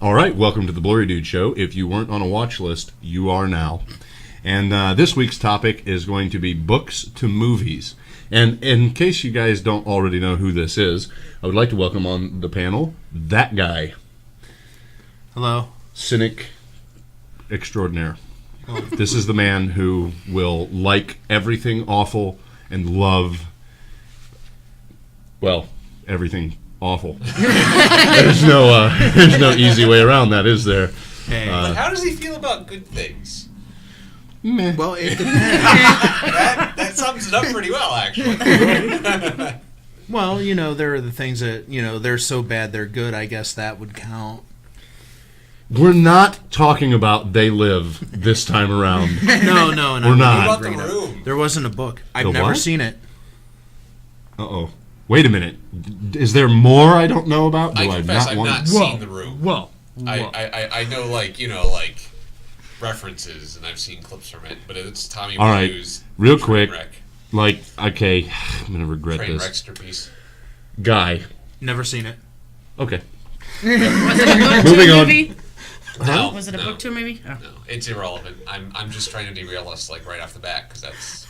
All right, welcome to the Blurry Dude Show. If you weren't on a watch list, you are now. And this week's topic is going to be books to movies. And in case you guys don't already know who this is, I would like to welcome on the panel that guy. Hello. Cynic extraordinaire. This is the man who will like everything awful and love, well, everything awful. There's no easy way around that, is there? Hey. But how does he feel about good things? Meh. Well, it depends. that sums it up pretty well, actually. Well, there are the things that, they're so bad they're good. I guess that would count. We're not talking about They Live this time around. No. We're not. What about The Room? There wasn't a book. I've The never what? seen it. Uh-oh. Wait a minute. Is there more I don't know about? I confess I've not seen The Room. Whoa. I know, like references, and I've seen clips from it, but it's Tommy All right, Wiseau's real quick. Trainwreck. Like, okay, I'm going to regret this. Trainwrecksterpiece. Guy. Never seen it. Okay. Was it a book Moving to a on. movie? No, Was it a book to a movie? Oh. No, it's irrelevant. I'm just trying to derail us right off the bat because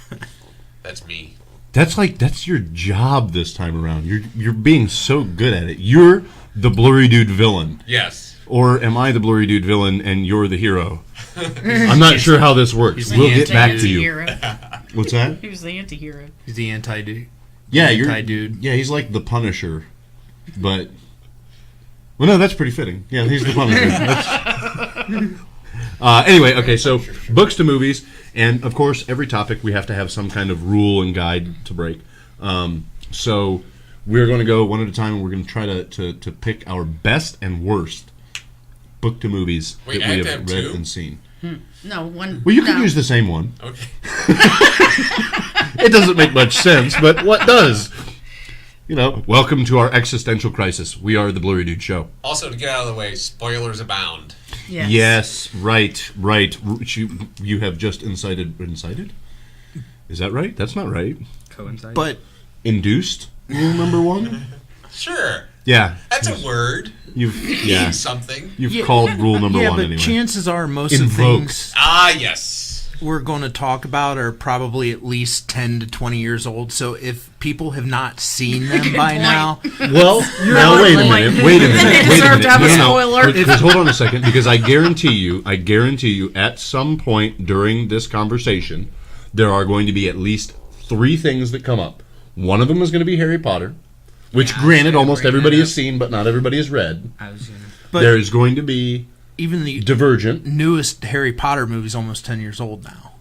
that's me. That's your job this time around. You're being so good at it. You're the Blurry Dude villain. Yes. Or am I the Blurry Dude villain and you're the hero? I'm not sure how this works. the We'll get back to you. Anti-hero. What's that? He was the anti-hero. He's the anti-dude. Yeah, Anti-dude. Yeah, he's like the Punisher, but well, no, that's pretty fitting. Yeah, he's the Punisher. Anyway, okay, so books to movies, and of course, every topic we have to have some kind of rule and guide to break. So we're going to go one at a time, and we're going to try to pick our best and worst book to movies Wait, that I we have have to have read two? and seen. No, one. Well, you could no. use the same one. Okay. It doesn't make much sense, but what does? Welcome to our existential crisis. We are the Blurry Dude Show. Also, to get out of the way, spoilers abound. Yes. Yes, right. You have just incited? Is that right? That's not right. Coincide. But Induced rule number one? Sure. Yeah. That's a word. You've Means something. called rule number one but anyway. chances are most Invoked. of the things Ah, yes. we're going to talk about are probably at least 10 to 20 years old. So if people have not seen them by point. now, Well, now wait a minute. They deserve to have a spoiler. Because hold on a second, because I guarantee you, at some point during this conversation, there are going to be at least 3 things that come up. One of them is going to be Harry Potter, which, granted, almost everybody has seen, but not everybody has read. but There is going to be even the Divergent. newest Harry Potter movie is almost 10 years old now.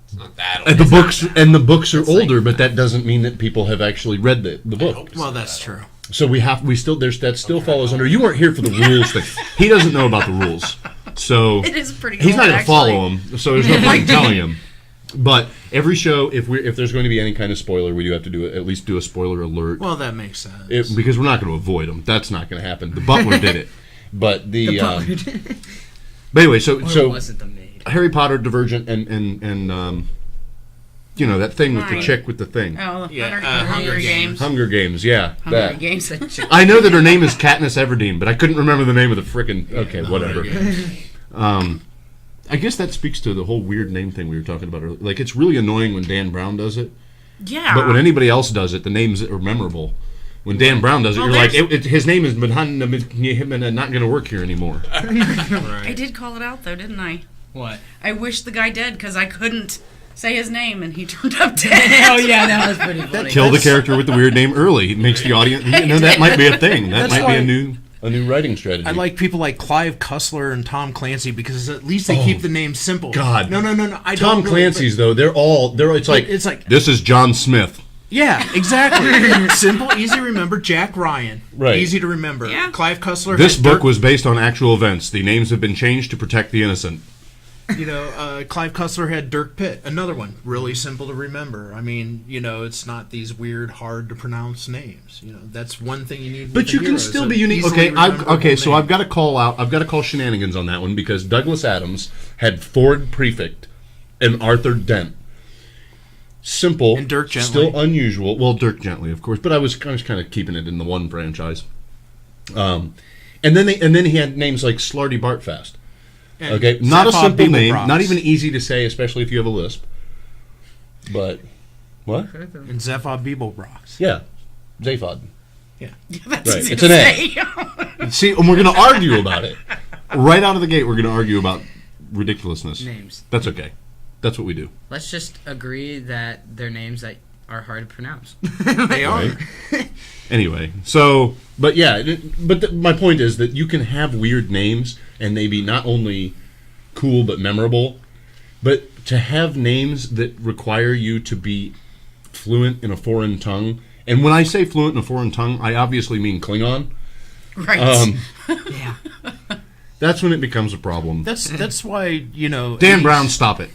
It's not that And old. the books are older, but that doesn't mean that people have actually read the I book. hope it's Well, not that's that true. So that still follows under. You weren't here for the rules thing. He doesn't know about the rules, so It is pretty. he's old, not going to actually. follow them. So there's no point in telling him. But every show, if there's going to be any kind of spoiler, we do have to at least do a spoiler alert. Well, that makes sense. Because we're not going to avoid them. That's not going to happen. The Butler did it, but but anyway, so wasn't the maid. Harry Potter, Divergent, and that thing with the Right. chick with the thing. Oh, Yeah, Hunger Games. Hunger Games, yeah. Hunger that. Games. I know that her name is Katniss Everdeen, but I couldn't remember the name of the frickin'. Okay, whatever. I guess that speaks to the whole weird name thing we were talking about earlier. Like, it's really annoying when Dan Brown does it, Yeah. but when anybody else does it, the names are memorable. When Dan Brown does it, Well, you're like, there's- his name is not going to work here anymore. I did call it out though, didn't I? What? I wish the guy dead because I couldn't say his name and he turned up dead. Oh yeah, that was pretty funny. Kill the character with the weird name early. It makes the audience. That might be a thing. That That's might be why- a new writing strategy. I like people like Clive Cussler and Tom Clancy because at least they keep the name simple. God. No. I Tom don't really, Clancy's though. It's like this is John Smith. Yeah, exactly. Simple, easy to remember. Jack Ryan. Right. Easy to remember. Yeah. Clive Cussler. This had book Dirk- was based on actual events. The names have been changed to protect the innocent. Clive Cussler had Dirk Pitt. Another one. Really simple to remember. I mean, it's not these weird, hard to pronounce names. That's one thing you need. But with you the can heroes, still an be unique. easily Okay, rememberable so name. I've got to call out. I've got to call shenanigans on that one because Douglas Adams had Ford Prefect and Arthur Dent. Simple And Dirk Gently. still unusual. Well, Dirk Gently, of course, but I was kind of keeping it in the one franchise. And then he had names like Slarty Bartfast. And Okay, not a Zaphod simple name, Beeblebrox. not even easy to say, especially if you have a lisp. But what? And Zephod Beeblebrox. Yeah, Zaphod. That's Right, easy it's to an A. say. See, and we're going to argue about it right out of the gate. We're going to argue about ridiculousness. Names. That's okay. That's what we do. Let's just agree that they're names that are hard to pronounce. They are. Right? Anyway, so, but yeah, my point is that you can have weird names and they be not only cool but memorable, but to have names that require you to be fluent in a foreign tongue, and when I say fluent in a foreign tongue, I obviously mean Klingon. Right. Yeah. That's when it becomes a problem. That's why, Dan Brown, stop it.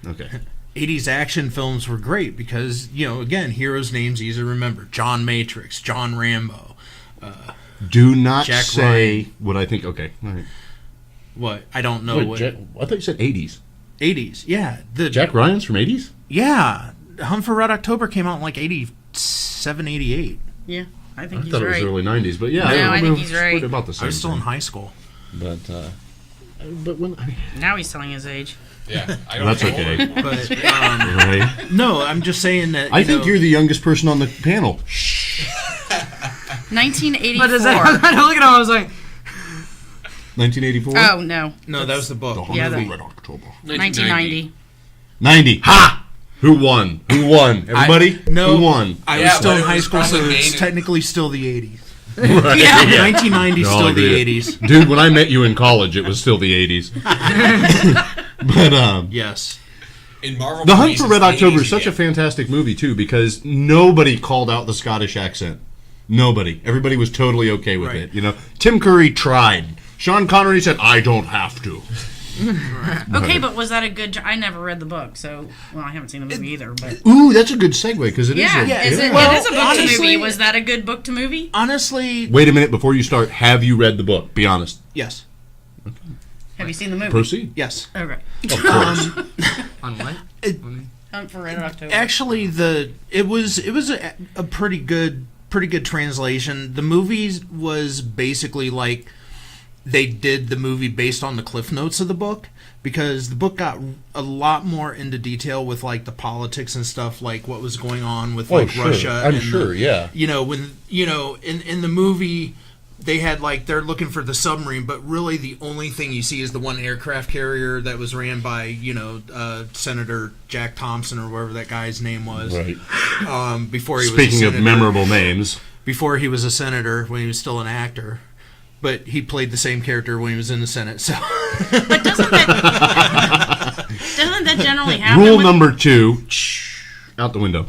Okay. 80s action films were great because, again, heroes' names easy to remember. John Matrix, John Rambo. Do not Jack say Ryan. what I think. Okay. All right. What? I don't know Wait, what. I thought you said 80s. 80s, yeah. Jack Ryan's from 80s? Yeah. Hunt for Red October came out in like 87, 88. Yeah, I I think he's thought it was right. early 90s, but yeah. No, I think he's it's right. about the I same was still in thing. high school. But when Now he's telling his age. Yeah, I don't That's know. okay. But, right? no, I'm just saying that. I think you're the youngest person on the panel. 1984. But is that? I look at him. I was like, 1984. Oh no, No, that was the book. Yeah, the that- Red October. 1990. 90. Ha! Who won? Who won? Everybody? No. Who won? I was Yeah, still but in it high was school, so probably it's made in- technically still the 80s. Right. Yeah. 1990 No, I'll still agree the to- 80s. Dude, when I met you in college, it was still the 80s. But Yes. In Marvel The Hunt movies, for it's Red the October 80s is such a again. fantastic movie too because nobody called out the Scottish accent. Nobody. Everybody was totally okay with Right. it. Tim Curry tried. Sean Connery said, "I don't have to." Okay, but was that a good? I never read the book, so I haven't seen the movie either. But Ooh, that's a good segue because it is. yeah, Yeah, is it, well, it is a book to honestly- movie. Was that a good book to movie? Honestly, Wait a minute before you start. Have you read the book? Be honest. yes. Have you seen the movie? Proceed. Yes. Okay. Of course. on what? Hunt for Red October. Actually, it was a pretty good translation. The movie was basically like they did the movie based on the cliff notes of the book because the book got a lot more into detail with like the politics and stuff, like what was going on with like sure. Russia. I'm and sure, yeah. when in the movie they had like they're looking for the submarine, but really the only thing you see is the one aircraft carrier that was ran by Senator Jack Thompson or whatever that guy's name was. Right. Before he was a Speaking of senator. memorable names, Before he was a senator, when he was still an actor, but he played the same character when he was in the Senate. So But doesn't that generally happen? rule with, number 2, out the window.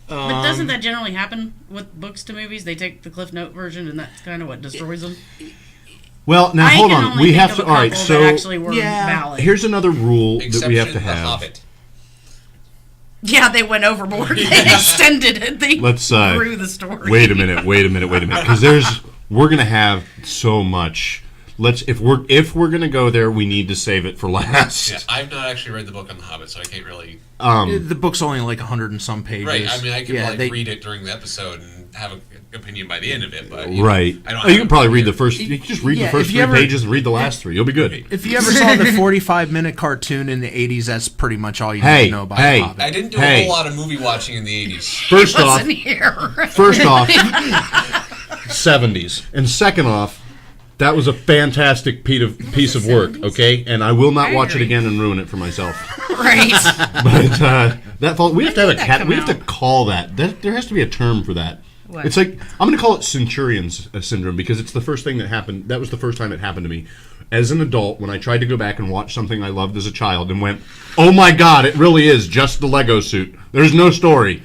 But doesn't that generally happen with books to movies? They take the Cliff Note version, and that's kind of what destroys them. Well, now I hold can on. only We think have of to. a All right, couple so that actually were Yeah. valid. here's another rule that Exception we have to The have. Hobbit. Yeah, they went overboard. They extended it. They Let's grew the story. wait a minute, because we're gonna have so much. If we're gonna go there, we need to save it for last. Yeah, I've not actually read the book on The Hobbit, so I can't really. the book's only like 100 and some pages. Right, I mean, I could Yeah, probably they- read it during the episode and have an opinion by the end of it, but Right. I don't. Oh, you have can probably it read the here. first. You can just read Yeah, the first if 3 you ever- pages and read the last 3. You'll be good. If you ever saw the 45-minute cartoon in the 80s, that's pretty much all you Hey, need to know about hey. The Hobbit. I didn't do Hey. a whole lot of movie watching in the 80s. First off, Wasn't here. 70s, and second off, that was a fantastic piece of work. Okay, and I will not I watch it agree. again and ruin it for myself. Right. But that fall, we have to have a did that cat. come We have to out? call that. There has to be a term for that. What? It's like I'm going to call it Centurion's syndrome because it's the first thing that happened. That was the first time it happened to me as an adult when I tried to go back and watch something I loved as a child and went, "Oh my God, it really is just the Lego suit. There's no story."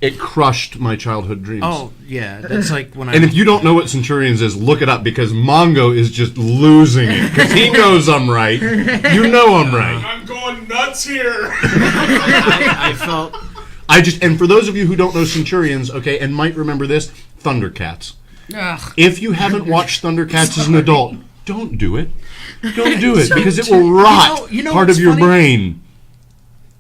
It crushed my childhood dreams. Oh, yeah. That's like when I... And if you don't know what Centurions is, look it up because Mongo is just losing it because he knows I'm right. You know I'm right. I'm going nuts here. I felt... And for those of you who don't know Centurions, okay, and might remember this, Thundercats. Ugh. If you haven't watched Thundercats as an adult, don't do it. Don't do it because it will rot You know part what's of your funny? brain.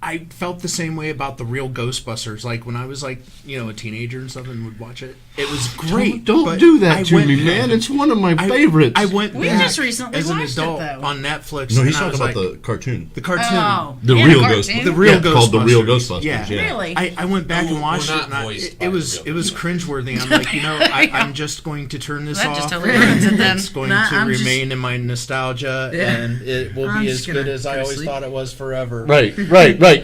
I felt the same way about the real Ghostbusters. Like when I was like, a teenager and stuff and would watch it. It was great. Don't but do that I to went- me, man. It's one of my favorites. I went We back just recently as an watched it, adult though. on Netflix. no, he's and I talking was about like, the cartoon. the cartoon. Oh, The yeah, real cartoon. Ghostbusters. The real Called The Real Ghostbusters. Ghostbusters. Yeah. Really? I went back and watched We're it, not and voiced by it the was real cringeworthy. I'm like, I'm just going to turn this That off. just totally ruins it then. It's going Nah, to I'm just- remain in my nostalgia, Yeah. and it will I'm be just as gonna good as go I to always sleep. thought it was forever. Right.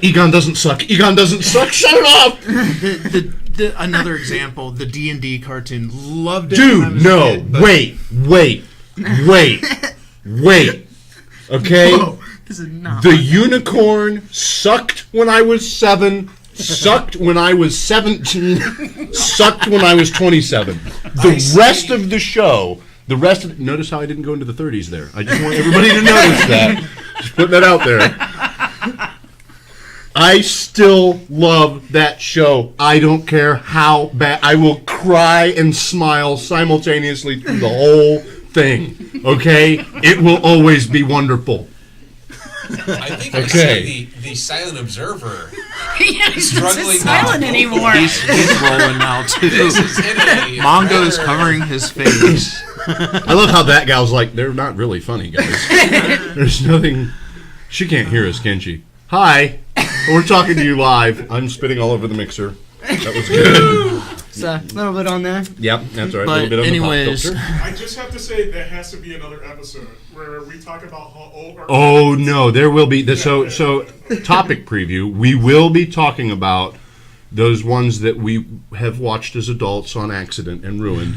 Egon doesn't suck. Egon doesn't suck. Shut it off. Another example, the D&D cartoon. Loved it. when I Dude, was a no. kid, but- Wait. Okay? This is not. The unicorn sucked when I was 7, sucked when I was 17, sucked when I was 27. The rest of the show, notice how I didn't go into the 30s there. I just want everybody to notice that. Just putting that out there. I still love that show. I don't care how bad. I will cry and smile simultaneously through the whole thing. Okay? It will always be wonderful. I think I Okay. see the silent observer. Yeah, he's Struggling not silent now. anymore. He's rolling now, too. This is Italy. Mongo's covering his face. I love how that gal's like, they're not really funny, guys. There's nothing. She can't hear us, can she? Hi. We're talking to you live. I'm spitting all over the mixer. That was good. So, a little bit on there. Yep, that's all right. But a little bit on anyways- the pop filter. I just have to say there has to be another episode where we talk about how old our Oh no, there will be. So topic preview. We will be talking about those ones that we have watched as adults on accident and ruined,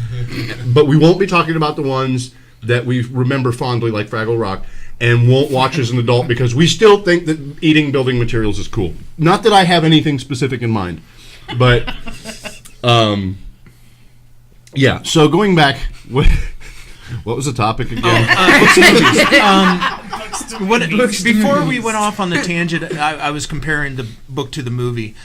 but we won't be talking about the ones that we remember fondly, like Fraggle Rock, and won't watch as an adult because we still think that eating building materials is cool. Not that I have anything specific in mind, but yeah. So going back, what was the topic again? Before we went off on the tangent, I was comparing the book to the movie.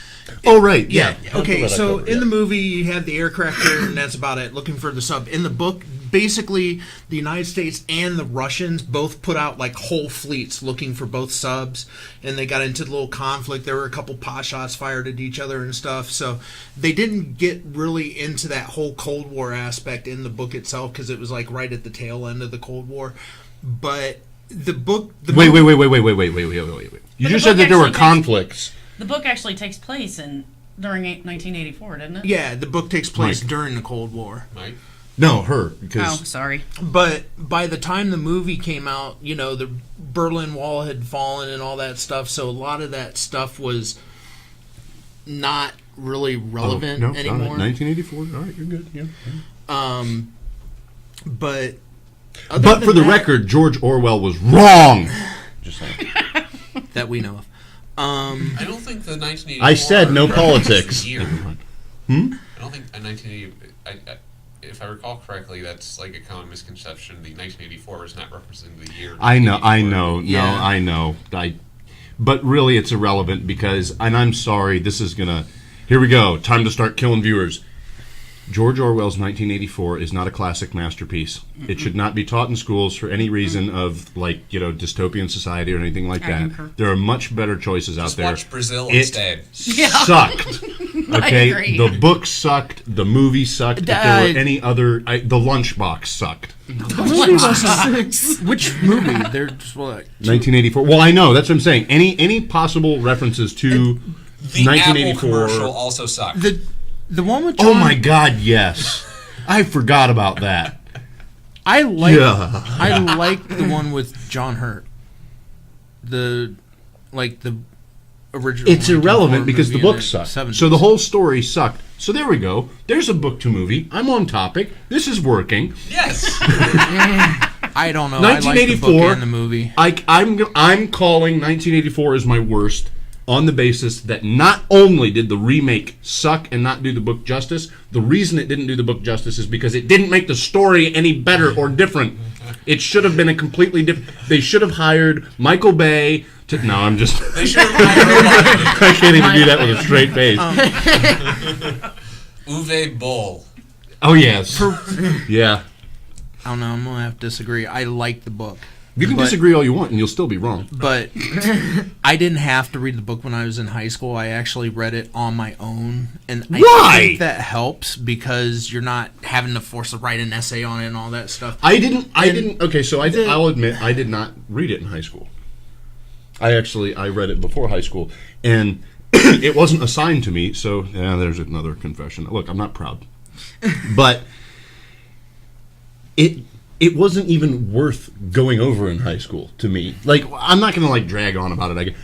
Oh right, yeah. Okay, so in the movie you had the aircraft carrier, and that's about it. Looking for the sub. In the book, basically the United States and the Russians both put out like whole fleets looking for both subs, and they got into a little conflict. There were a couple pot shots fired at each other and stuff. So they didn't get really into that whole Cold War aspect in the book itself because it was like right at the tail end of the Cold War. But the book. Wait. You But just the said book that there were actually takes- conflicts. The book actually takes place during 1984, doesn't it? Yeah, the book takes place Mike. during the Cold War. Mike? No, her. Oh, Because sorry. But by the time the movie came out, the Berlin Wall had fallen and all that stuff, so a lot of that stuff was not really relevant no, anymore. 1984. All right, you're good. Yeah. But But for the record, George Orwell was wrong. Just saying. that we know of. I don't think the 1984. I said no represents politics. the year. Never mind. I don't think a 1980. If I recall correctly, that's like a common misconception. The 1984 is not representing the year. I know. 1984. Yeah. I know. But really, it's irrelevant because, and I'm sorry, this is gonna. Here we go. Time to start killing viewers. George Orwell's 1984 is not a classic masterpiece. It should not be taught in schools for any reason of dystopian society or anything like I that. concur. There are much better choices out Just there. watch Brazil It instead. sucked. Okay, agree. the book sucked. The movie sucked. If there were any other, the lunchbox sucked. Which movie? There's what? 1984. Well, I know. That's what I'm saying. Any possible references to The Apple 1984? commercial also sucked. The one with John, Oh my God! Yes, I forgot about that. I like Yeah. I like the one with John Hurt. The original. It's irrelevant 1984 because the movie book in sucked. 70s. So the whole story sucked. So there we go. There's a book to movie. I'm on topic. This is working. Yes. I don't know. I like the 1984. book and the movie. I'm calling 1984 as my worst on the basis that not only did the remake suck and not do the book justice, the reason it didn't do the book justice is because it didn't make the story any better or different. It should have been a completely different. They should have hired Michael Bay to. No, I'm just. They should have hired I can't even do that with a straight face. Uwe Boll. Oh yes. Yeah. I don't know. I'm gonna have to disagree. I like the book. You can But- disagree all you want, and you'll still be wrong. But I didn't have to read the book when I was in high school. I actually read it on my own, and I Why? think that helps because you're not having to force to write an essay on it and all that stuff. I didn't. Okay, so the- I'll admit I did not read it in high school. I read it before high school, and it wasn't assigned to me. So there's another confession. Look, I'm not proud, but it wasn't even worth going over in high school to me. Like, I'm not going to drag on about it.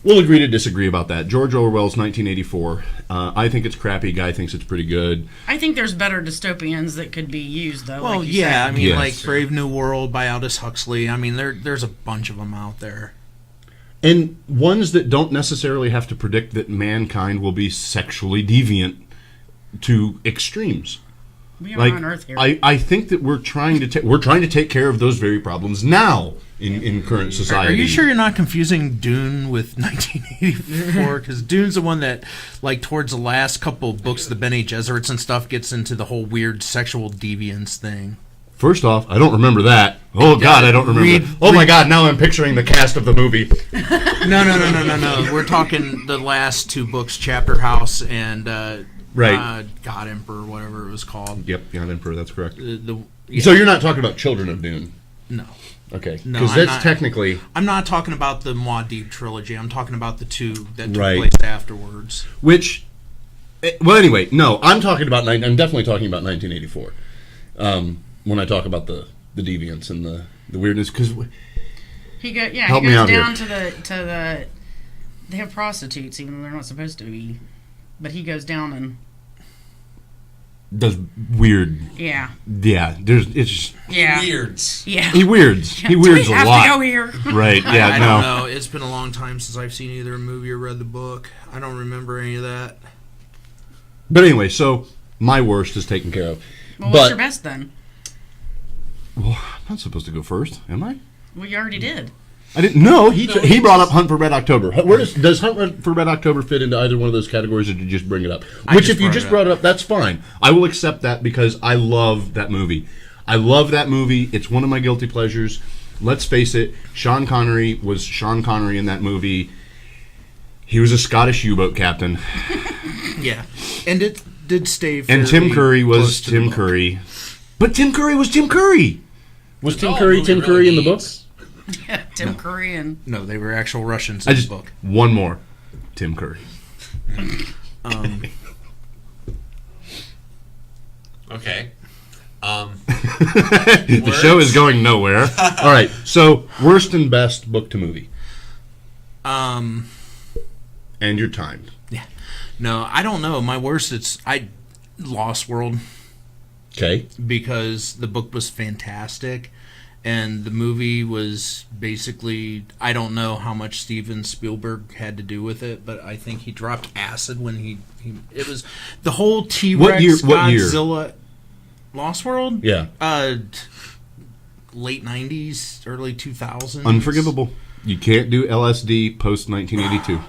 We'll agree to disagree about that. George Orwell's 1984. I think it's crappy. Guy thinks it's pretty good. I think there's better dystopians that could be used, though. Well, like you yeah, said. I mean, Yes. like Brave New World by Aldous Huxley. I mean, there's a bunch of them out there. And ones that don't necessarily have to predict that mankind will be sexually deviant to extremes. We are on Earth here. I think that we're trying to take care of those very problems now in current society. Are you sure you're not confusing Dune with 1984? Because Dune's the one that, towards the last couple of books, the Bene Gesserits and stuff, gets into the whole weird sexual deviance thing. First off, I don't remember that. Oh God, I don't remember. Oh my God, now I'm picturing the cast of the movie. No. We're talking the last two books, Chapter House and Right. God Emperor, whatever it was called. Yep, Jan Emperor, that's correct. Yeah. So you're not talking about Children of Dune? No. Okay, No, because I'm that's not. technically I'm not talking about the Muad'Dib trilogy. I'm talking about the two that took Right. place afterwards. which. Well, anyway, no, I'm definitely talking about 1984. When I talk about the deviance and the weirdness, because he Help goes me out down here. to the. They have prostitutes, even though they're not supposed to be. But he goes down and does weird. yeah. It's just, Yeah. Weirds. Yeah. he weirds. He Do weirds we a have lot. to go here? Right? Yeah. I no. don't know. It's been a long time since I've seen either a movie or read the book. I don't remember any of that. But anyway, so my worst is taken care of. Well, but what's your best then? Well, I'm not supposed to go first, am I? Well, you already did. I didn't know. He brought up Hunt for Red October. Does Hunt for Red October fit into either one of those categories, or did you just bring it up? If you just brought it up, that's fine. I will accept that because I love that movie. It's one of my guilty pleasures. Let's face it, Sean Connery was Sean Connery in that movie. He was a Scottish U-boat captain. Yeah, and it did stay. And Tim fairly Curry was close to the Tim book. Curry. But Tim Curry was Tim Curry. Was It's Tim all Curry movie Tim really Curry in the book? needs. Yeah, Tim Curry and No, they were actual Russians in the book. One more. Tim Curry. Okay. The show is going nowhere. All right. So, worst and best book to movie. And your time. No, I don't know. My worst, Lost World, Okay. because the book was fantastic, and the movie was basically, I don't know how much Steven Spielberg had to do with it, but I think he dropped acid when it was the whole T-Rex What year? Godzilla. Lost World? Yeah. Late 90s, early 2000s. Unforgivable. You can't do LSD post 1982.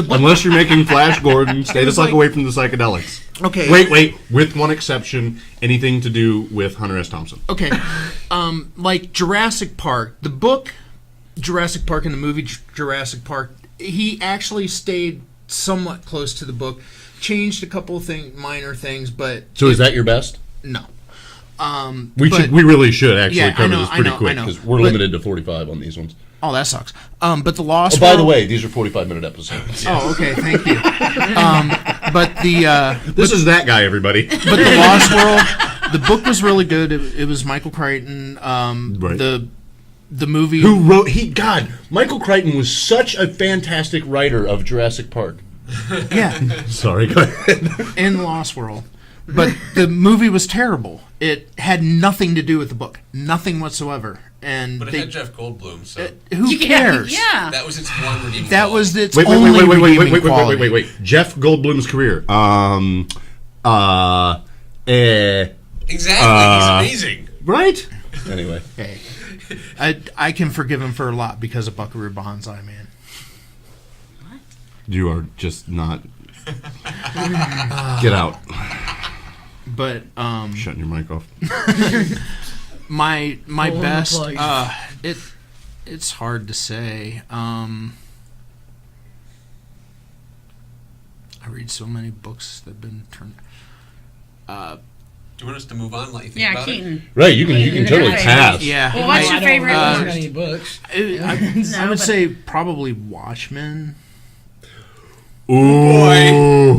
Unless you're making Flash Gordon, stay the fuck away from the psychedelics. Okay. Wait. With one exception, anything to do with Hunter S. Thompson. Okay. Like Jurassic Park, the book Jurassic Park and the movie Jurassic Park, he actually stayed somewhat close to the book, changed a couple of minor things, but So is that your best? no. We really should actually Yeah, I cover know, this I pretty know, quick I know. because we're But- limited to 45 on these ones. Oh, that sucks. But the Lost Oh, by the World- way, these are 45-minute episodes. Oh, okay, thank you. But the This is that guy, everybody. but the Lost World, the book was really good. It was Michael Crichton. Right. The movie Who wrote? Michael Crichton was such a fantastic writer of Jurassic Park. yeah. Sorry, go ahead. In Lost World. But the movie was terrible. It had nothing to do with the book. Nothing whatsoever. And But it had Jeff Goldblum, so who cares? Yeah. that was its one redeeming That quality. was its Wait, only redeeming quality. wait. Jeff Goldblum's career. Exactly. He's amazing. Right? Anyway. Hey, I can forgive him for a lot because of Buckaroo Banzai, man. You are just not... Get out. But Shutting your mic off. My Pull the best. plug. It's hard to say. I read so many books that've been turned. Do you want us to move on? Let you think Yeah, about it. Keaton. Right, you can totally Okay. pass. Yeah. Well, what's I your don't favorite read one? any books. I would but- say probably Watchmen. Ooh.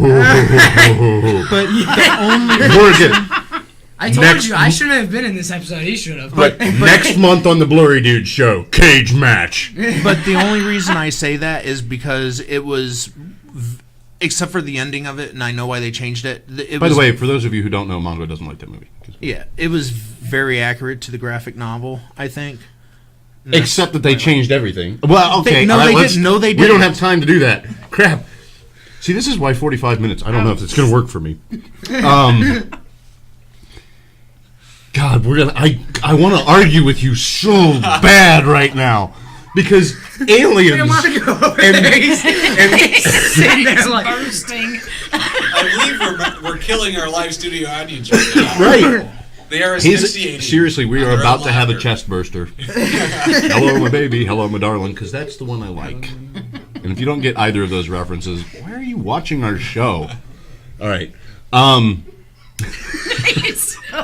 But the only Morgan, I told Next you I shouldn't have been in this episode. He should have. but next month on the Blurry Dude show, cage match. But the only reason I say that is because it was, except for the ending of it, and I know why they changed it. By the way, for those of you who don't know, Mongo doesn't like that movie. yeah, it was very accurate to the graphic novel, I think. Except that they changed everything. Well, okay. No, all right, they let's- didn't. No, they We don't didn't. have time to do that. Crap. See, this is why 45 minutes. I don't know if it's going to work for me. God, I want to argue with you so bad right now because aliens It's like, Bursting. I believe we're killing our live studio audience right now. right. They are He's, asphyxiating. seriously, we on are their about own to have a laughter. chest burster. Hello, my baby. Hello, my darling. Because that's the one I like. And if you don't get either of those references, why are you watching our show? All right.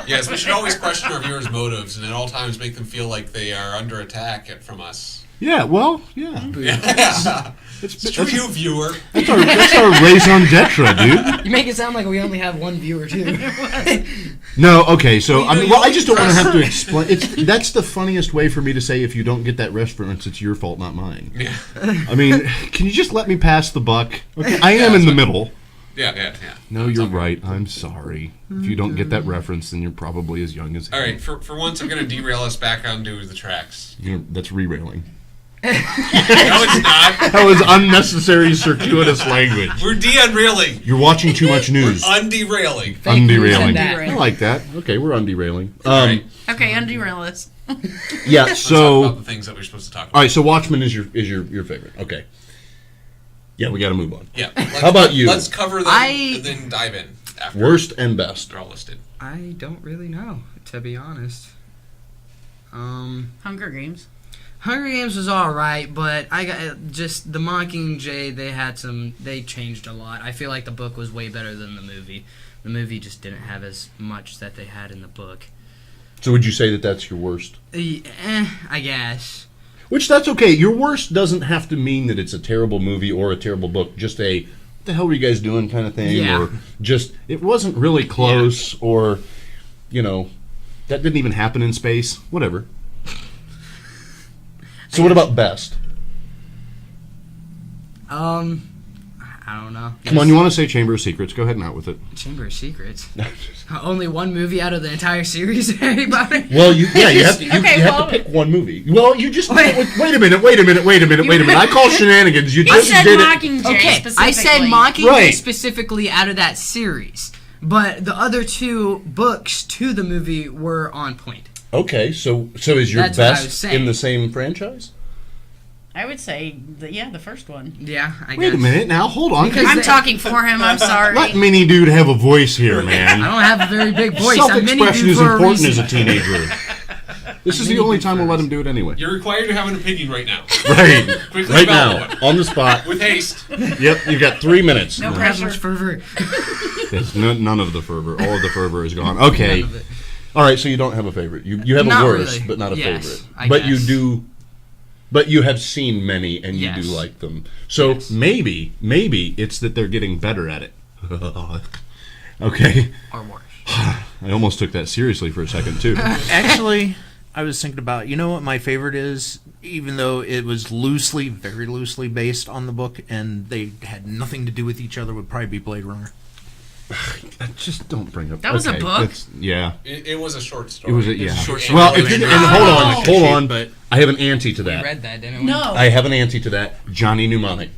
Yes, we should always question our viewers' motives and at all times make them feel like they are under attack from us. Yeah. Well. Yeah. It's true, you viewer. That's our raison d'etre, dude. you make it sound like we only have one viewer too. No. Okay. So I mean, you well, I just don't want to have to press- explain. That's the funniest way for me to say if you don't get that reference, it's your fault, not mine. Yeah, I mean, can you just let me pass the buck? Okay. I am in the middle. yeah. No, you're right. I'm sorry. If you don't get that reference, then you're probably as young as All right, for once, I'm going to derail us back onto the tracks. That's re-railing. No, it's not. That was unnecessary, circuitous language. We're de-unrailing. You're watching too much news. Underailing. Fake news Underailing. and that. I like that. Okay, we're underailing. Right. Okay, underail us. Yeah. Let's talk So, about the things that we're supposed to talk about. all right. So, Watchmen is your favorite. Okay. Yeah, we got to move on. Yeah. How about you? Let's cover them and then dive in after Worst and best. they're all listed. I don't really know, to be honest. Hunger Games. Hunger Games was all right, but I got just the Mockingjay. They changed a lot. I feel like the book was way better than the movie. The movie just didn't have as much that they had in the book. So, would you say that that's your worst? I guess. Which that's okay. Your worst doesn't have to mean that it's a terrible movie or a terrible book. Just a what the hell were you guys doing kind of thing, Yeah. or just it wasn't really close, or that didn't even happen in space. Whatever. So what about best? I don't know. Come on, you want to say Chamber of Secrets? Go ahead and out with it. Chamber of Secrets. Only one movie out of the entire series, everybody. Well, you have to, you Okay, have well- to pick one movie. Well, you just wait a minute. I call shenanigans. You I just said did it. Mockingjay Okay, I said specifically. Mockingjay Right. specifically out of that series, but the other two books to the movie were on point. Okay, so is your That's what I was best saying. in the same franchise? I would say, the first one. Yeah, I guess. Wait a minute now. Hold on. Because I'm they- talking for him. I'm sorry. Let Mini Dude have a voice here, I man. don't have a very big voice. I'm mini Self-expression dude is for a important reason. as a teenager. This is the Mini only dude time we'll let first. him do it anyway. You're required to have an opinion right now. Right. Quickly Right develop now, one. on the spot. With haste. Yep, you've got 3 minutes. No I don't have much pressure. fervor. Yes, none of the fervor. All of the fervor is gone. Okay. None of it. All right, so you don't have a favorite. You have Not a worst, really. but not a Yes, favorite. I But you guess. do. But you have seen many, and you do Yes. like them. So Yes. maybe it's that they're getting better at it. Okay. Or worse. I almost took that seriously for a second too. Actually, I was thinking about, you know what my favorite is? Even though it was very loosely based on the book, and they had nothing to do with each other, would probably be Blade Runner. Just don't bring up. That was a okay, book? that's- Yeah. It was a short story. It was yeah. short Well, story. if you, No. and hold on. But I have an ante to We that. read that, didn't we? No. I have an ante to that. Johnny Mnemonic,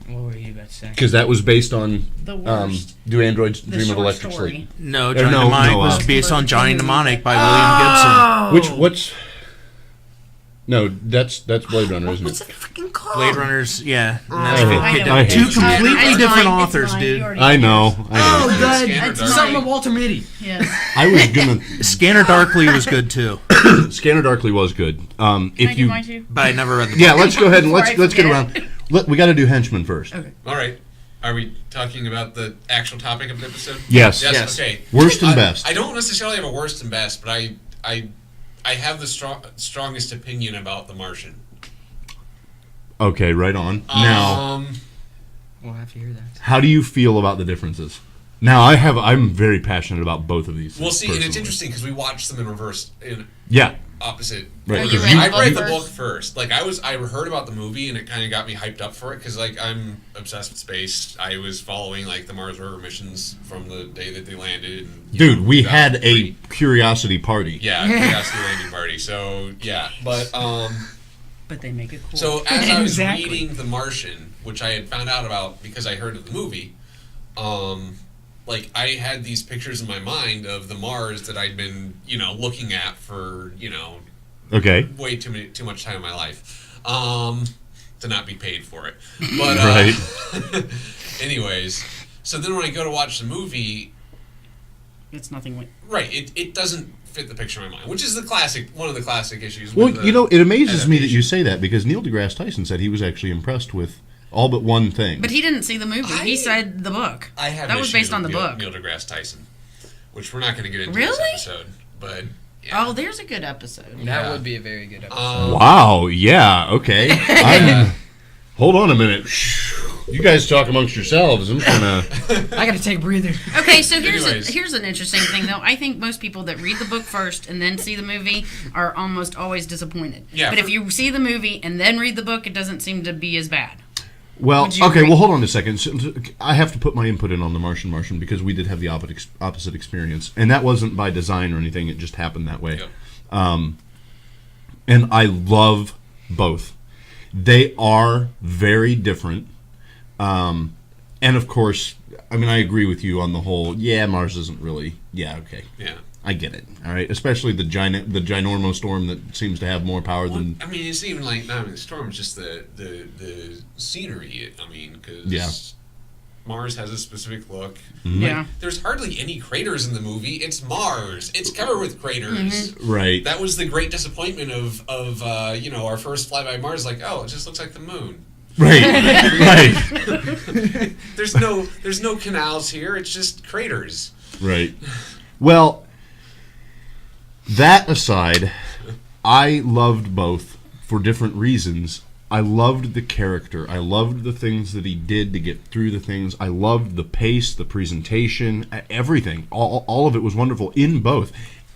What were you about to say? because that was based on The worst. Do Androids The Dream of short Electric story. Sleep? no, no, Johnny Mnemonic no, was based on Johnny Mnemonic by Oh. William Gibson. Which No, that's Blade Runner, isn't What's it? it freaking called? Blade Runners, yeah. And I that's hate two completely It's different mine, it's authors, mine. dude. You already I did know. yours. Oh, Scanner good. Darkly. Something with Walter Mitty. Yes. I was gonna. Scanner Darkly was good too, Scanner Darkly was good. Can I If do you, mine too? but I never read the book. yeah, let's go ahead and Before I let's get forget. around. We got to do Henchman first. Okay. All right. Are we talking about the actual topic of the episode? Yes. Yes. Okay. Worst and best. I don't necessarily have a worst and best, but I have the strongest opinion about The Martian. Okay, right on. Now, We'll have to hear that. how do you feel about the differences? Now, I'm very passionate about both of these. We'll see, and it's personally. interesting because we watched them in reverse, in Yeah. opposite. Right. Oh, you because read I the read book the book first? first. Like I heard about the movie, and it kind of got me hyped up for it because like I'm obsessed with space. I was following like the Mars rover missions from the day that they landed. And, you Dude, know, we had a 2003. curiosity party. Yeah, Curiosity landing party. So yeah, but But they make it cool. so as I was Exactly. reading The Martian, which I had found out about because I heard of the movie, like I had these pictures in my mind of the Mars that I'd been, looking at for, Okay. way too much time in my life, to not be paid for it. But Right. anyways, so then when I go to watch the movie, it's nothing like. right, it doesn't fit the picture in my mind, which is one of the classic issues. Well, with the it amazes me that you adaptation. say that because Neil deGrasse Tyson said he was actually impressed with all but one thing. But he didn't see the movie. I- he said the book. I have that was issues based on the with book. Neil deGrasse Tyson, which we're not going to get into Really? this episode, but yeah. Oh, there's a good episode. That Yeah. would be a very good episode. Wow. Yeah. Okay. Hold on a minute. You guys talk amongst yourselves. I'm gonna. I gotta take a breather. Okay, so Anyways. here's an interesting thing though. I think most people that read the book first and then see the movie are almost always disappointed. Yeah, But if you see the movie and then read the book, it doesn't seem to be as bad. Well, Would you okay. agree? Well, hold on a second. I have to put my input in on the Martian because we did have the opposite experience, and that wasn't by design or anything. It just happened that way. Yep. And I love both. They are very different. And of course, I mean, I agree with you on the whole. Yeah, Mars isn't really. Yeah, okay, yeah. I get it. All right, especially the ginormo storm that seems to have more power Well, than. I mean, it's even like not even the storm; it's just the scenery. I mean, because Yeah. Mars has a specific look. Yeah. There's hardly any craters in the movie. It's Mars. It's covered with craters. Right. That was the great disappointment of our first flyby Mars. Like, oh, it just looks like the moon. Right. Right. There's no canals here. It's just craters. Right. Well, that aside, I loved both for different reasons. I loved the character. I loved the things that he did to get through the things. I loved the pace, the presentation, everything. All of it was wonderful in both.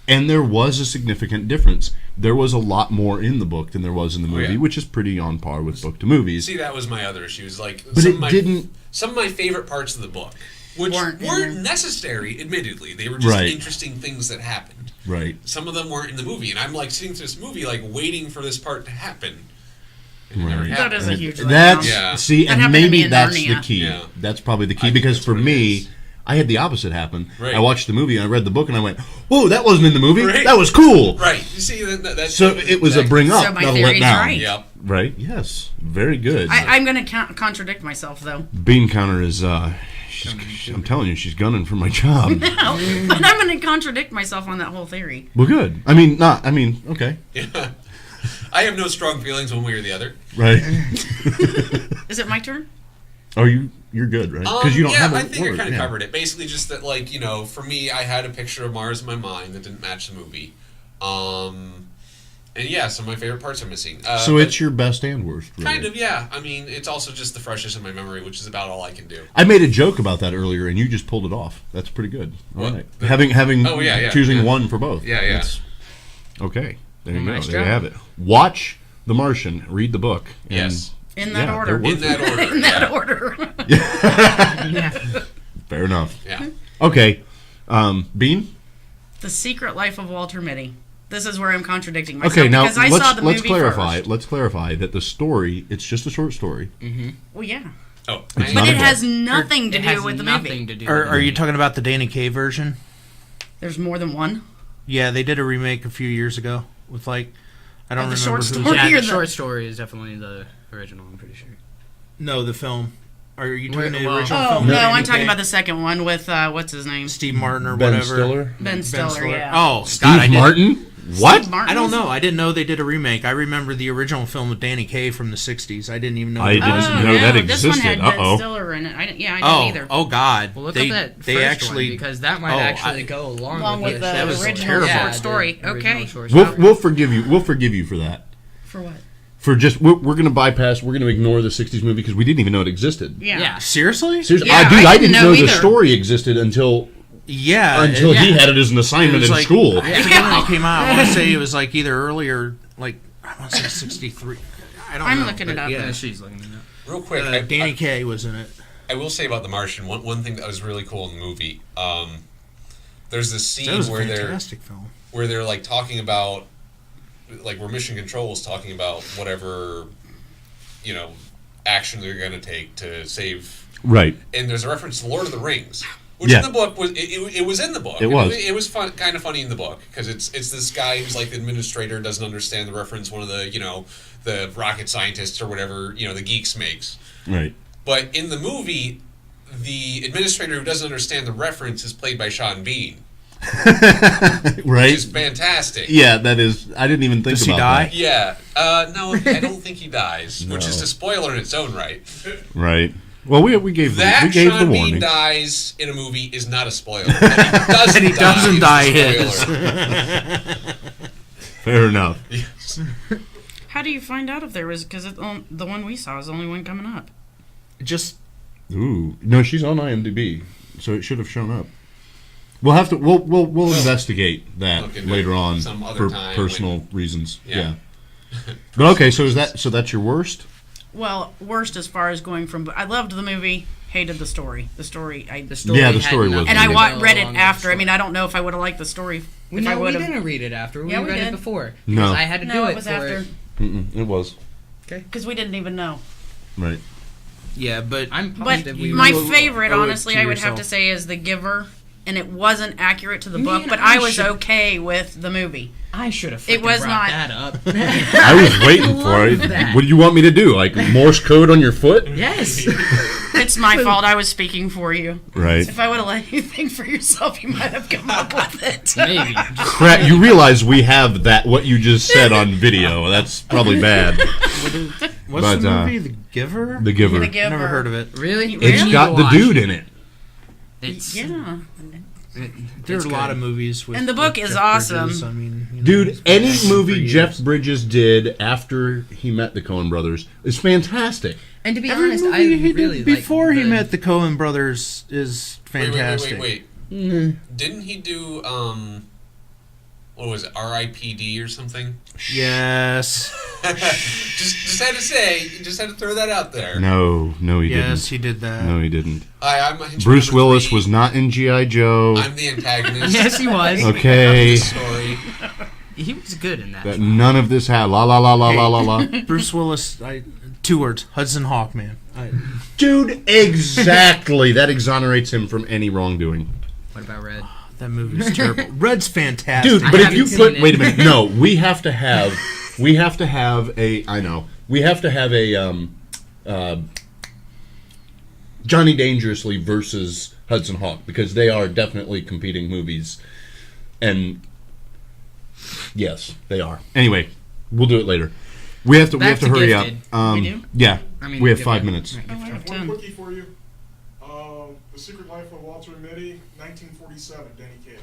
And there was a significant difference. There was a lot more in the book than there was in the movie, yeah. which is pretty on par with book to movies. See, that was my other issue. Is like, But some it of my, didn't- Some of my favorite parts of the book, which Weren't weren't, in there. necessary, admittedly, they were just Right. interesting things that happened. Right. Some of them weren't in the movie, and I'm like sitting through this movie, like waiting for this part to happen. And it never Right. That happened. is a huge letdown. That's Yeah. see, That and happened to me maybe in that's Narnia. the key. Yeah. That's probably the key I think because that's for what it me, is. I had the opposite happen. Right. I watched the movie and I read the book and I went, "Whoa, that wasn't in the movie. Right. That was cool." Right. You see, that's So it was a bring up, So my not a let theory's down. right. Yep. Right? Yes. Very good. I'm going to contradict myself though. Bean counter is. I'm telling you, she's gunning for my job. But I'm going to contradict myself on that whole theory. Well, good. I mean, not. I mean, okay. Yeah. I have no strong feelings one way or the other. Right. Is it my turn? Oh, you're good, right? Because you don't yeah, have a I think word. I kind of yeah. covered it. Basically, just that, like, for me, I had a picture of Mars in my mind that didn't match the movie. And yeah, some of my favorite parts are missing. So but it's your best and worst. Really. kind of, yeah. I mean, it's also just the freshest in my memory, which is about all I can do. I made a joke about that earlier, and you just pulled it off. That's pretty good. All What? right. Having Oh, yeah, choosing yeah. one for both. Yeah, yeah. That's- okay. There you Nice go. There you job. have it. Watch The Martian. Read the book. And Yes. In that yeah, order. they're In that order. In that yeah. order. Yeah. Fair enough. Yeah. Okay. Bean. The Secret Life of Walter Mitty. This is where I'm contradicting myself. Okay. Now because I saw the let's movie clarify. first. Let's clarify that the story. It's just a short story. Well, yeah. Oh, It's But not it a has nothing to It do has with the nothing movie. to do Are, with are you talking about the Danny Kaye version? There's more than one. Yeah, they did a remake a few years ago with like, I don't Oh, the remember short who. story? Yeah, Or the the- short story is definitely the original. I'm pretty sure. No, the film. Are you talking the Well- original Oh film? no, with I'm Danny talking Kaye? about the second one with what's his name? Steve Martin or Ben whatever. Stiller? Ben Stiller. Yeah. Oh, Steve God, I didn't- Martin? What? Steve Martin I don't was- know. I didn't know they did a remake. I remember the original film with Danny Kaye from the '60s. I didn't even know. I it didn't was- know that This one existed. had Uh-oh. Ben Stiller in it. I didn't Oh, either. oh God! Well, look they, up that they first actually one because that might Oh, actually I- go along Along with the That was original terrible. short Yeah, story. the original Okay. short We'll, story. we'll forgive you. We'll forgive you for that. For what? For just we're going to bypass. We're going to ignore the '60s movie because we didn't even know it existed. Yeah. Yeah. seriously. Seriously, Yeah, dude, I I didn't didn't know know the either. story existed until Yeah, he yeah. had it as an it assignment was in like, school. I forget when it came out. I want to say it was like either early or like I want to say '63. I don't know. I'm looking it but up. Yeah, Yeah, she's looking it up. Real quick, Danny Kaye was in it. I will say about The Martian, one thing that was really cool in the movie. There's this scene That was a where fantastic film. they're like talking about, like where Mission Control is talking about whatever, action they're going to take to save. Right. And there's a reference to Lord of the Rings, which Yeah. in the book was it was in the book. It was. It was fun, kind of funny in the book because it's this guy who's like the administrator, doesn't understand the reference. One of the the rocket scientists or whatever the geeks makes. Right. But in the movie, the administrator who doesn't understand the reference is played by Sean Bean, which Right. is fantastic. Yeah, that is. I didn't even think Does he about die? that. Yeah. No, I don't think he dies, which is No. a spoiler in its own right. Right. Well, we gave That we gave the Sean Bean warning. dies in a movie is not a spoiler. That And he doesn't die is a spoiler. Fair enough. Yes. How do you find out if there was? Because the one we saw is the only one coming up. Just Ooh, no, she's on IMDb, so it should have shown up. We'll have to. We'll investigate that Look into later it on some other for time personal reasons. Yeah. Yeah. But okay, so that's your worst? Well, worst as far as going from. I loved the movie, hated the story. The story, The story Yeah, the had story nothing was and I to amazing. go read it along with after. the I mean, I don't know if I would have liked the story. We, if I no, we would have. didn't read it after. We Yeah, we read did. it before. No. Because I had to do No, it it was for after. it. It was Because we didn't even know. right. yeah, but I'm But positive we my read it. favorite, owe it honestly, to I would have yourself. to say is The Giver. And it wasn't accurate to the Man, book, but I I was should- okay with the movie. I should have It was brought not- that up. I was waiting for it. love that. What do you want me to do? Like Morse code on your foot? Yes. It's my fault. I was speaking for you. Right. If I would have let you think for yourself, you might have come up with it. Maybe. Just Crap! You realize we have that what you just said on video. That's probably bad. what's But, the movie? The Giver. The Giver. The Giver. Never heard of it. really. It's You got need the to dude watch in it. It's Yeah. There are a lot of movies with. And the book with is Jeff awesome. Bridges. I mean, Dude, he's been any acting movie for Jeff years. Bridges did after he met the Coen brothers is fantastic. And to be Every honest, movie I he really did like before he the- met the Coen brothers is Wait, fantastic. wait. Didn't he do what was it, R.I.P.D. or something? Yes, just had to say, just had to throw that out there. No, he yes, he did that. didn't. No, he didn't. Hi, I'm Henchman Bruce number Willis 3. was not in G.I. Joe. I'm the antagonist. Yes, he was. Okay. This story. He was good in that. That none of this had. La la la la la la la. Bruce Willis. 2 words: Hudson Hawk Man. Dude, exactly. That exonerates him from any wrongdoing. What about Red? That movie's terrible. Red's fantastic. Dude, I but if haven't you seen put it. wait a minute, no, we have to have a I know. We have to have a Johnny Dangerously versus Hudson Hawk because they are definitely competing movies. And yes, they are. Anyway, we'll do it later. We have to Back to hurry Gifted. up. We do? Yeah. I mean, we have give 5 it- minutes. Oh, I have One 10. quickie for you. The Secret Life of Walter Mitty, 1947, Danny Kaye.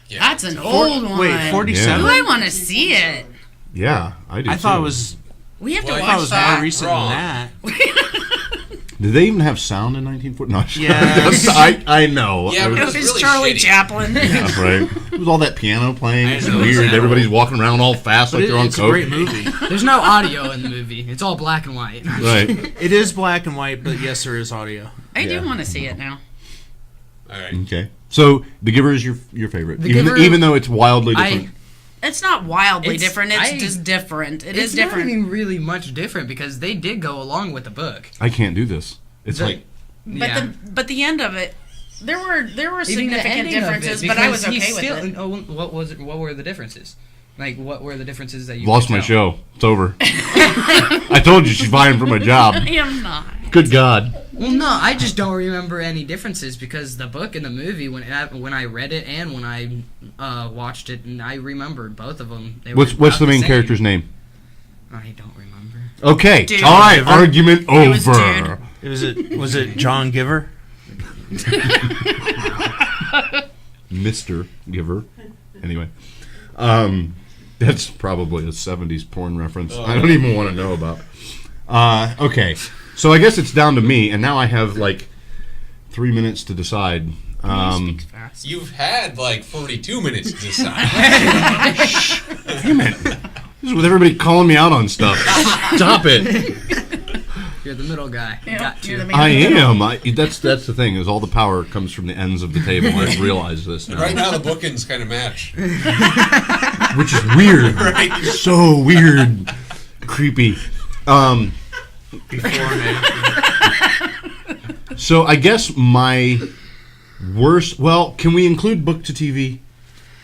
Yeah. That's an old one. Wait, 47. Ooh, I want to see it. Yeah, I do. I thought too. it was. We have Well, to I I thought it watch was that. more recent Wrong. than that. Did they even have sound in 1940? No, Yes. I know. Yeah, I but was- It was really Charlie shitty. Chaplin. Yeah, right. It was all that piano playing. I It's know, weird. exactly. Everybody's walking around all fast But like they're on it's a coke. great movie. There's no audio in the movie. It's all black and white. Right. It is black and white, but yes, there is audio. I Yeah. do want to see it now. All right. Okay. So The Giver is your favorite, The even Giver- even though it's wildly different. It's not wildly It's- different. It's I- just different. It It's is different. not even really much different because they did go along with the book. I can't do this. It's The- like But the end of it, there were Even the significant ending of it, differences, but I was because okay he with still, it. Oh, what was it? What were the differences? Like, what were the differences that you Lost could my tell? show. It's over. I told you she's vying for my job. I am not. Good God. Well, no, I just don't remember any differences because the book and the movie, when I read it and when I watched it, and I remembered both of them. They were What's about the main same. character's name? I don't remember. Okay. Dude. All right. Giver? Argument was over. Was it John Giver? Mr. Giver. Anyway. That's probably a 70s porn reference. I don't even want to know about. Okay. So I guess it's down to me, and now I have like 3 minutes to decide. He speaks fast. You've had like 42 minutes to decide. Damn it. This is with everybody calling me out on stuff. Stop it. You're the middle guy. Yeah, Got you're to. the man I in the middle. am. That's the thing, is all the power comes from the ends of the table. I realize this now. Right now, the bookends kind of match. Which is weird. Right. So weird. Creepy. Before and after. So I guess my worst... Well, can we include book to TV?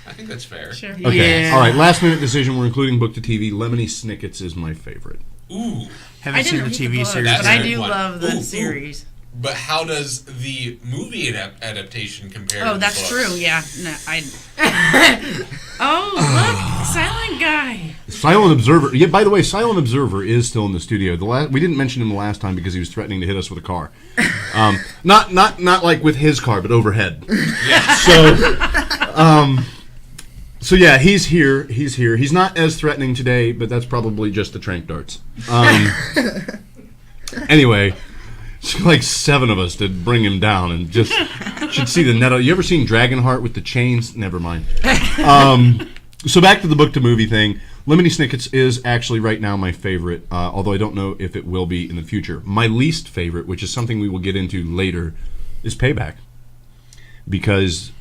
I think that's fair. Sure. Okay. Yeah. All right, last minute decision. We're including book to TV. Lemony Snicket's is my favorite. Ooh. Haven't I seen didn't the read the TV book, series. That's but I a good do one. love the Ooh. series. But how does the movie adaptation compare to Oh, the that's books? true. Yeah. No, Oh, look, Silent Guy. Silent Observer. Yeah, by the way, Silent Observer is still in the studio. We didn't mention him the last time because he was threatening to hit us with a car. Not like with his car, but overhead. Yeah. So yeah, he's here. He's not as threatening today, but that's probably just the trank darts. Anyway, it's like 7 of us to bring him down, and just should see the net. You ever seen Dragonheart with the chains? Never mind. So back to the book to movie thing. Lemony Snicket's is actually right now my favorite, although I don't know if it will be in the future. My least favorite, which is something we will get into later, is Payback, because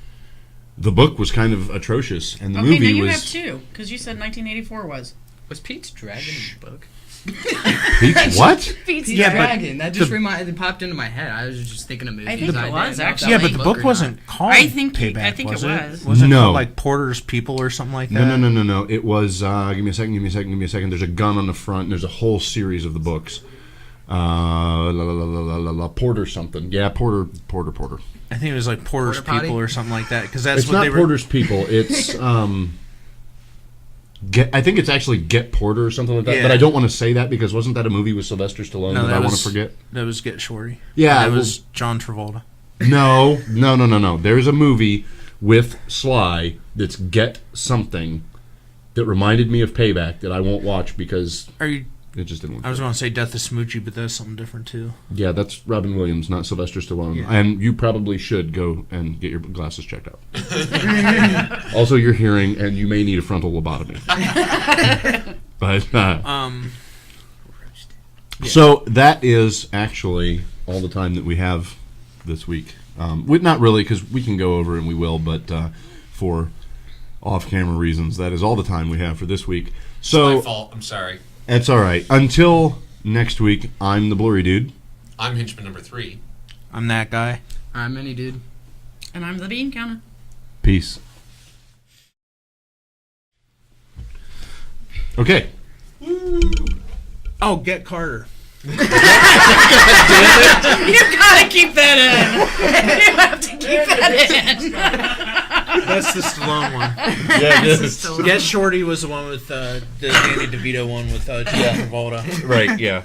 the book was kind of atrocious, and the Okay, movie now you was. have two, because you said 1984 was. Was Pete's Dragon in the book? Pete's what? Pete's Yeah, but Dragon. That just it popped into my head. I was just thinking of movies. I think it didn't was, know if actually. that Yeah, was but a the book or wasn't called I think Payback, it was was. it? Was it No. called like Porter's People or something like that? No. It was. Give me a second. There's a gun on the front. And there's a whole series of the books. Porter something. Yeah, Porter. I think it was like Porter's Porter Potty? People or something like that. Because that's It's what not they were. Porter's People. It's I think it's actually Get Porter or something like that. Yeah. But I don't want to say that because wasn't that a movie with Sylvester Stallone No, that that I want was- to forget? That was Get Shorty. Yeah, that well- was John Travolta. No. There's a movie with Sly that's Get Something that reminded me of Payback that I won't watch because Are you? it just didn't look I was good. going to say Death of Smoochie, but that's something different too. Yeah, that's Robin Williams, not Sylvester Stallone. Yeah. And you probably should go and get your glasses checked out. Also, your hearing, and you may need a frontal lobotomy. But so that is actually all the time that we have this week. Not really, because we can go over and we will, but for off-camera reasons, that is all the time we have for this week. It's So my fault. I'm sorry. that's all right. Until next week, I'm the Blurry Dude. I'm henchman number 3. I'm that guy. I'm any dude. And I'm the bean counter. Peace. Okay. Oh, Get Carter. You gotta keep that in. You have to keep that in. That's the Stallone one. Yeah, Get Shorty was the one with the Danny DeVito one with John Travolta. right, yeah.